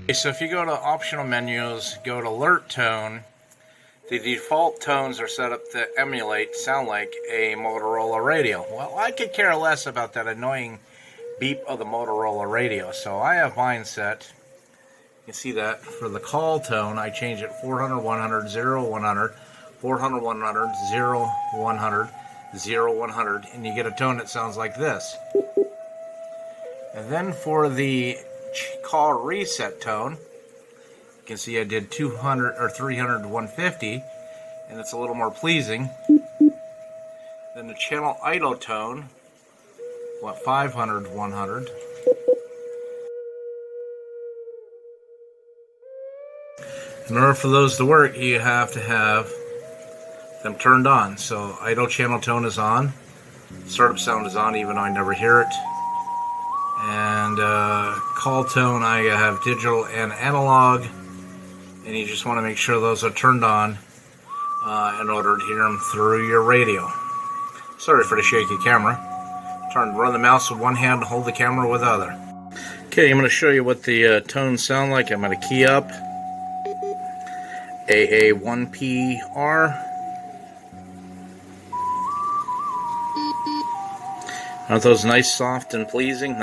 Okay, so if you go to optional menus, go to alert tone, the default tones are set up to sound like a Motorola radio. Well, I could care less about that annoying beep of the Motorola radio, so I have mine set. You can see that for the call tone, I change it 400, 100, 0, 100, 400, 100, 0, 100, 0, 100, and you get a tone that sounds like this. And then for the call reset tone, you can see I did 200 or 300 to 150, and it's a little more pleasing. Then the channel idle tone, 500 to 100. In order for those to work, you have to have them turned on. So idle channel tone is on, startup sound is on, even though I never hear it. And call tone, I have digital and analog, and you just want to make sure those are turned on in order to hear them through your radio. Sorry for the shaky camera. Run the mouse with one hand and hold the camera with the other. Okay, I'm going to show you what the tones sound like. I'm going to key up AA1PR. Aren't those nice, soft, and pleasing?